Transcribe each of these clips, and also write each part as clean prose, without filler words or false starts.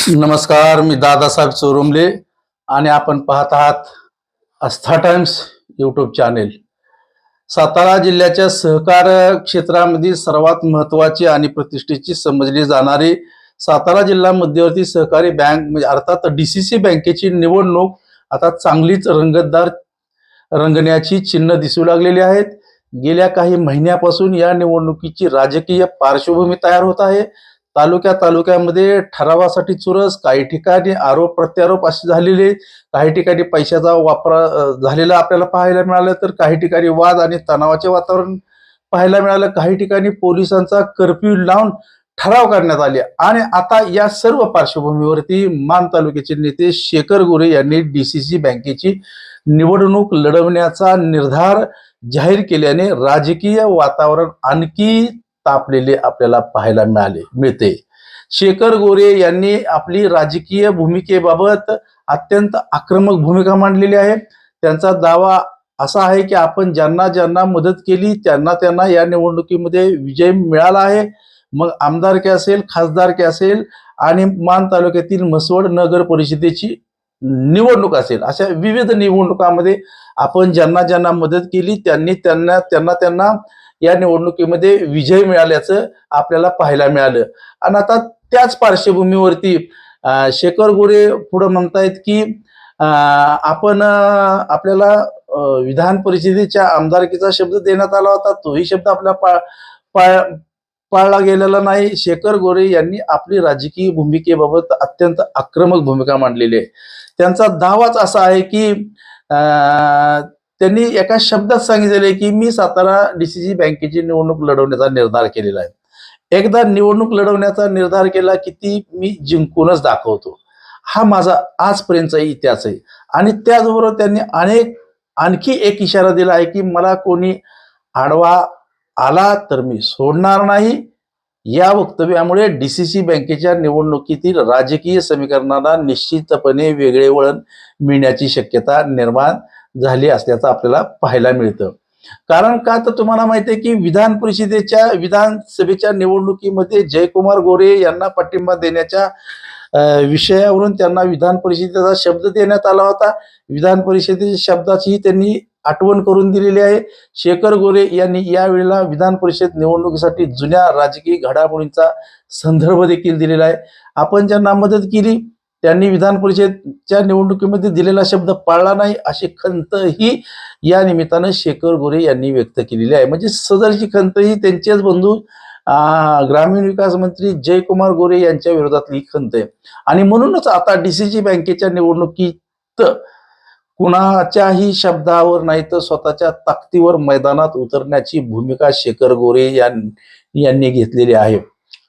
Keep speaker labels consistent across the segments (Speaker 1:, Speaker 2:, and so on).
Speaker 1: नमस्कार, मी दादासाहेब चोरुमले आणि आपण पाहत आहात आस्था टाइम्स यूट्यूब चॅनेल. सातारा जिल्ह्याच्या सहकार क्षेत्रामध्ये सर्वात महत्त्वाची आणि प्रतिष्ठेची समजली जाणारी सातारा जिल्हा मध्यवर्ती सहकारी बँक म्हणजे अर्थात DCC बँकेची निवडणूक आता चांगलीच रंगतदार रंगण्याची चिन्ह दिसू लागलेली आहेत. गेल्या काही महिन्यापासून या निवडणुकीची राजकीय पार्श्वभूमी तयार होत आहे. तालुक्यामध्ये ठरावासाठी चुरस, काही ठिकाणी आरोप प्रत्यारोप असे झालेले, काही ठिकाणी पैशाचा वापर झालेला आपल्याला पाहायला मिळालं, तर काही ठिकाणी वाद आणि तणावाचे वातावरण पाहायला मिळालं. काही ठिकाणी पोलिसांचा कर्फ्यू लावून ठराव करण्यात आले. आणि आता या सर्व पार्श्वभूमीवरती मान तालुक्याचे नेते शेखर गोरे यांनी DCC बँकेची निवडणूक लढवण्याचा निर्धार जाहीर केल्याने राजकीय वातावरण आणखी तापलेले आपल्याला पाहायला मिळते. शेखर गोरे यांनी आपली राजकीय भूमिकेबाबत अत्यंत आक्रमक भूमिका मांडलेली आहे. त्यांचा दावा असा आहे की आपण ज्यांना ज्यांना मदत केली त्यांना या निवडणुकीमध्ये विजय मिळाला आहे. मग आमदारकी असेल, खासदारकी असेल आणि मान तालुक्यातील म्हसवड नगर परिषदेची निवडणूक असेल, अशा विविध निवडणुकांमध्ये आपण ज्यांना ज्यांना मदत केली त्यांना या निवडणुकीमध्ये विजय मिळाल्याचं आपल्याला पाहायला मिळालं. आणि आता त्याच पार्श्वभूमीवरती शेखर गोरे पुढे म्हणतायत की आपण आपल्याला विधान परिषदेच्या आमदारकीचा शब्द देण्यात आला होता, तोही शब्द आपल्या पाळला गेलेला नाही. शेखर गोरे यांनी आपली राजकीय भूमिकेबाबत अत्यंत आक्रमक भूमिका मांडलेली आहे. त्यांचा दावाच असा आहे की त्यांनी एका शब्दात सांगितलेले की मी सातारा DCC बँकेची निवडणूक लढवण्याचा निर्धार केलेला आहे. एकदा निवडणूक लढवण्याचा निर्धार केला की ती मी जिंकूनच दाखवतो, हा माझा आजपर्यंतचा इतिहास आहे. आणि त्याचबरोबर त्यांनी आणखी एक इशारा दिला आहे की मला कोणी आडवा आला तर मी सोडणार नाही. या वक्तव्यामुळे DCC बँकेच्या निवडणुकीतील राजकीय समीकरणाला निश्चितपणे वेगळे वळण मिळण्याची शक्यता निर्माण झाली असल्याचं आपल्याला पाहायला मिळतं. कारण का तर तुम्हाला माहिती आहे की विधानसभेच्या निवडणुकीमध्ये जयकुमार गोरे यांना पाठिंबा देण्याच्या विषयावरून त्यांना विधान परिषदेचा शब्द देण्यात आला होता. विधान परिषदेच्या शब्दाचीही त्यांनी आठवण करून दिलेली आहे. शेखर गोरे यांनी यावेळेला विधान परिषद निवडणुकीसाठी जुन्या राजकीय घडामोडींचा संदर्भ देखील दिलेला आहे. आपण ज्यांना मदत केली त्यांनी विधान परिषदच्या निवडणुकीमध्ये दिलेला शब्द पाळला नाही, अशी खंतही या निमित्तानं शेखर गोरे यांनी व्यक्त केलेली आहे. म्हणजे सदरची खंत ही त्यांचेच बंधू ग्रामीण विकास मंत्री जयकुमार गोरे यांच्या विरोधातली खंत आहे. आणि म्हणूनच आता DCC बँकेच्या निवडणुकीत कुणाच्याही शब्दावर नाही तर स्वतःच्या ताकदीवर मैदानात उतरण्याची भूमिका शेखर गोरे यांनी घेतलेली आहे.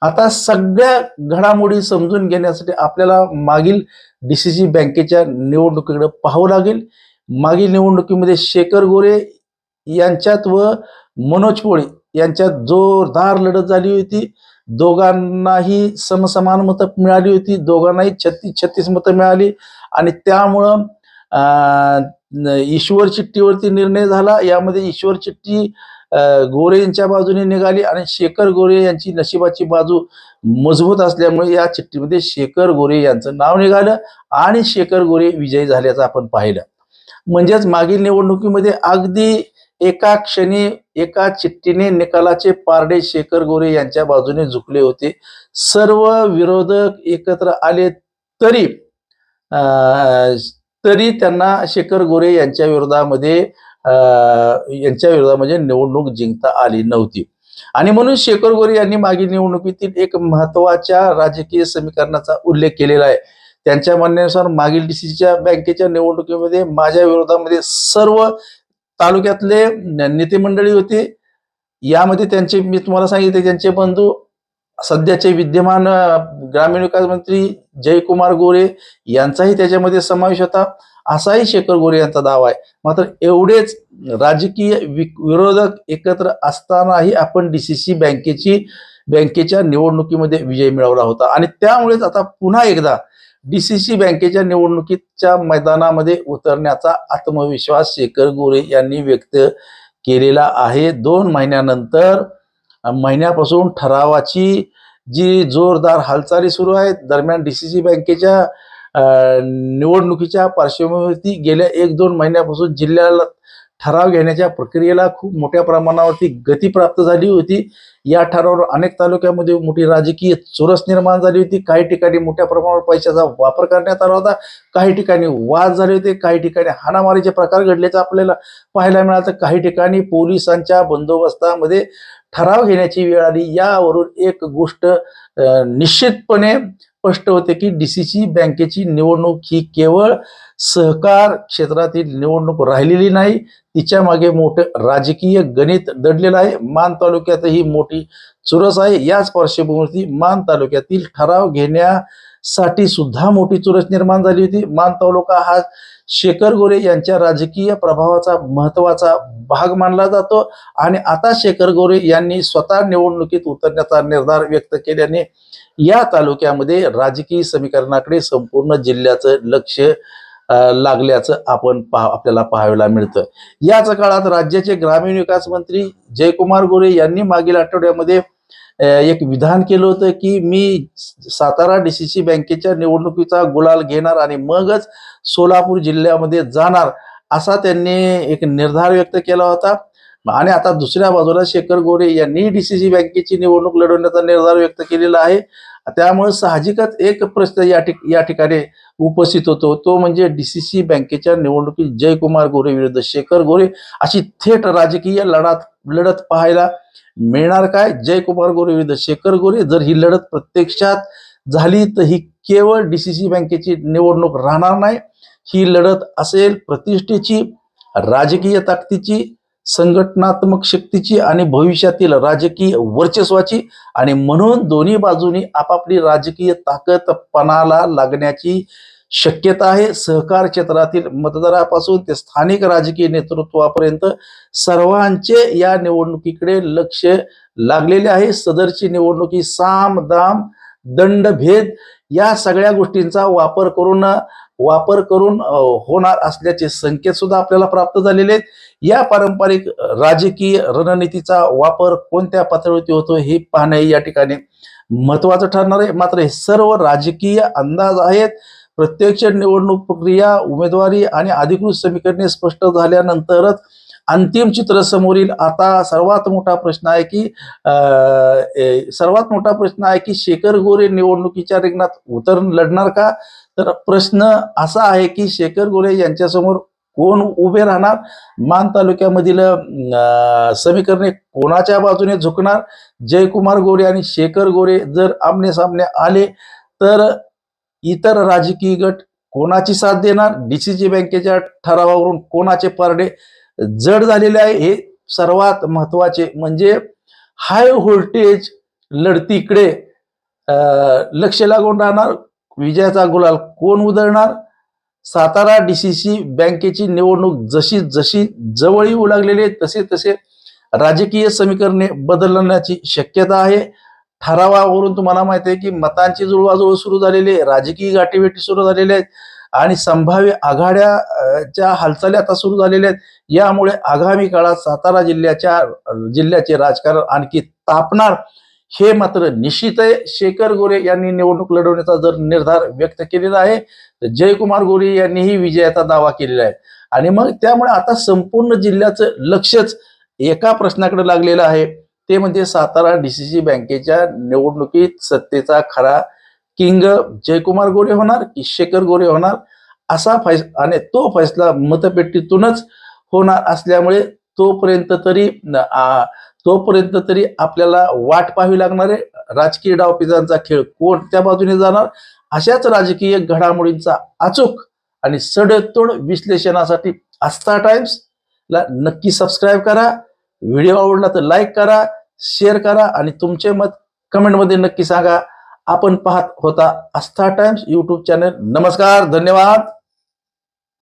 Speaker 1: आता सगळ्या घडामोडी समजून घेण्यासाठी आपल्याला मागील DCC बँकेच्या निवडणुकीकडे पाहावं लागेल. मागील निवडणुकीमध्ये शेखर गोरे यांच्यात व मनोज पोळे यांच्यात जोरदार लढत झाली होती. दोघांनाही समसमान मतं मिळाली होती. दोघांनाही 36 मतं मिळाली. आणि त्यामुळं ईश्वर चिठ्ठीवरती निर्णय झाला. यामध्ये ईश्वर चिठ्ठी गोरे यांच्या बाजूने निघाली आणि शेखर गोरे यांची नशिबाची बाजू मजबूत असल्यामुळे या चिठ्ठीमध्ये शेखर गोरे यांचं नाव निघालं आणि शेखर गोरे विजयी झाल्याचं आपण पाहिलं. म्हणजेच मागील निवडणुकीमध्ये अगदी एका क्षणी एका चिठ्ठीने निकालाचे पारडे शेखर गोरे यांच्या बाजूने झुकले होते. सर्व विरोधक एकत्र आले तरी त्यांना शेखर गोरे यांच्या विरोधामध्ये निवडणूक जिंकता आली नव्हती. आणि म्हणून शेखर गोरे यांनी मागील निवडणुकीतील एक महत्वाच्या राजकीय समीकरणाचा उल्लेख केलेला आहे. त्यांच्या म्हणण्यानुसार मागील DCC बँकेच्या निवडणुकीमध्ये माझ्या विरोधामध्ये सर्व तालुक्यातले नेते मंडळी होते. यामध्ये मी तुम्हाला सांगितले त्यांचे बंधू सध्याचे विद्यमान ग्रामीण विकास मंत्री जयकुमार गोरे यांचाही त्याच्यामध्ये समावेश होता, असाही शेखर गोरे यांचा दावा आहे. मात्र एवढेच राजकीय विरोधक एकत्र असतानाही आपण DCC बँकेच्या निवडणुकीमध्ये विजय मिळवला होता. आणि त्यामुळेच आता पुन्हा एकदा DCC बँकेच्या निवडणुकीच्या मैदानामध्ये उतरण्याचा आत्मविश्वास शेखर गोरे यांनी व्यक्त केलेला आहे. 2 महिन्यापासून ठरावाची जी जोरदार हालचाली सुरू आहेत. दरम्यान डीसीसी बँकेच्या निवडणुकीच्या पार्श्वभूमीवरती गेल्या 1-2 महिन्यापासून जिल्ह्याला ठराव घेण्याच्या प्रक्रियेला खूप मोठ्या प्रमाणावरती गती प्राप्त झाली होती. या ठरावावर अनेक तालुक्यामध्ये मोठी राजकीय चुरस निर्माण झाली होती. काही ठिकाणी मोठ्या प्रमाणावर पैशाचा वापर करण्यात आला होता. काही ठिकाणी वाद झाले होते. काही ठिकाणी हाणामारीचे प्रकार घडल्याचं आपल्याला पाहायला मिळालं. काही ठिकाणी पोलिसांच्या बंदोबस्तामध्ये ठराव घेण्याची वेळ आली. यावरून एक गोष्ट निश्चितपणे स्पष्ट होते की डीसीसी बँकेची निवडणूक ही केवळ सहकार क्षेत्रातील निवडणूक राहिलेली नाही, तिच्या मागे मोठं राजकीय गणित दडलेलं आहे. मान तालुक्यातही मोठी चुरस आहे. याच पार्श्वभूमीवरती मान तालुक्यातील ठराव घेण्यासाठी सुद्धा मोठी चुरस निर्माण झाली होती. मान तालुका हा शेखर गोरे यांच्या राजकीय प्रभावाचा महत्वाचा भाग मानला जातो आणि आता शेखर गोरे यांनी स्वतः निवडणुकीत उतरण्याचा निर्धार व्यक्त केल्याने या तालुक्यामध्ये राजकीय समीकरणाकडे संपूर्ण जिल्ह्याचं लक्ष लागल्याचं आपल्याला पाहायला मिळतं. याच काळात राज्याचे ग्रामीण विकास मंत्री जयकुमार गोरे यांनी मागील आठवड्यामध्ये एक विधान केलं होतं की मी सातारा डीसीसी बँकेच्या निवडणुकीचा गुलाल घेणार आणि मगच सोलापूर जिल्ह्यामध्ये जाणार, असा त्यांनी एक निर्धार व्यक्त केला होता. आणि आता दुसऱ्या बाजूला शेखर गोरे यांनी डीसीसी बँकेची निवडणूक लढवण्याचा निर्धार व्यक्त केलेला आहे. त्यामुळे साहजिकच एक प्रश्न या ठिकाणी उपस्थित होतो, तो म्हणजे डीसीसी बँकेच्या निवडणुकीत जयकुमार गोरे विरुद्ध शेखर गोरे अशी थेट राजकीय लढत पाहायला मिळणार काय? जयकुमार गोरे विरुद्ध शेखर गोरे, जर ही लढत प्रत्यक्षात झाली तर ही केवळ डीसीसी बँकेची निवडणूक राहणार नाही. ही लढत असेल प्रतिष्ठेची, राजकीय ताकदीची, संघटनात्मक शक्तीची आणि भविष्यातील राजकीय वर्चस्वाची. आणि म्हणून दोन्ही बाजूनी आपापली राजकीय ताकद पणाला लागण्याची शक्यता आहे. सहकार क्षेत्रातील मतदारापासून ते स्थानिक राजकीय नेतृत्वापर्यंत सर्वांचे या निवडणुकीकडे लक्ष लागलेले आहे. सदरची निवडणुकी साम दाम दंडभेद या सगळ्या गोष्टींचा वापर करून होणार असल्याचे संकेत सुद्धा आपल्याला प्राप्त झालेले आहेत. या पारंपरिक राजकीय रणनीतीचा वापर कोणत्या पातळीवरती होतो हे पाहणे या ठिकाणी महत्वाचं ठरणार आहे. मात्र हे सर्व राजकीय अंदाज आहेत. प्रत्यक्ष निवडणूक प्रक्रिया, उमेदवारी आणि अधिकृत समीकरणे स्पष्ट झाल्यानंतरच अंतिम चित्र समोर येईल. आता सर्वात मोठा प्रश्न आहे की शेखर गोरे निवडणुकीच्या रिंगणात लढणार का? तर प्रश्न असा आहे की शेखर गोरे यांच्यासमोर कोण उभे राहणार? मान तालुक्यामधील समीकरणे कोणाच्या बाजूने झुकणार? जयकुमार गोरे आणि शेखर गोरे जर आमने सामने आले तर इतर राजकीय गट कोणाची साथ देणार? डीसीसी बँकेच्या ठरावावरून कोणाचे पारडे जड झालेले आहे? हे सर्वात महत्वाचे म्हणजे हाय व्होल्टेज लढतीकडे लक्ष लागून राहणार. विजयाचा गुलाल कोण उधळणार? सातारा डीसीसी बँकेची निवडणूक जशी जशी जवळ येऊ लागलेली आहे तसे तसे राजकीय समीकरणे बदलण्याची शक्यता आहे. ठरावावरून तुम्हाला माहिती आहे की मतांची जुळवाजुळव सुरू झालेली आहे, राजकीय गाठीभेटी सुरू झालेल्या आहेत आणि संभाव्य आघाड्याच्या हालचाली आता सुरू झालेल्या आहेत. यामुळे आगामी काळात सातारा जिल्ह्याचे राजकारण आणखी तापणार हे मात्र निश्चित आहे. शेखर गोरे यांनी निवडणूक लढवण्याचा जर निर्धार व्यक्त केलेला आहे तर जयकुमार गोरे यांनीही विजयाचा दावा केलेला आहे. आणि मग त्यामुळे आता संपूर्ण जिल्ह्याचं लक्षच एका प्रश्नाकडे लागलेलं आहे, ते म्हणजे सातारा डीसीसी बँकेच्या निवडणुकीत सत्तेचा खरा किंग जयकुमार गोरे होणार की शेखर गोरे होणार, असा फैसला आणि तो फैसला मतपेटीतूनच होणार असल्यामुळे तोपर्यंत तरी आपल्याला वाट पाहावी लागणार आहे. राजकीय डावपेचांचा खेळ कोणत्या बाजूने जाणार, अशाच राजकीय घडामोडींचा अचूक आणि सडेतोड विश्लेषणासाठी आस्था टाइम्सला नक्की सबस्क्राईब करा. व्हिडिओ आवडला तर लाईक करा, शेअर करा आणि तुमचे मत कमेंटमध्ये नक्की सांगा. आपण पाहत होता आस्था टाइम्स यूट्यूब चॅनल. नमस्कार, धन्यवाद.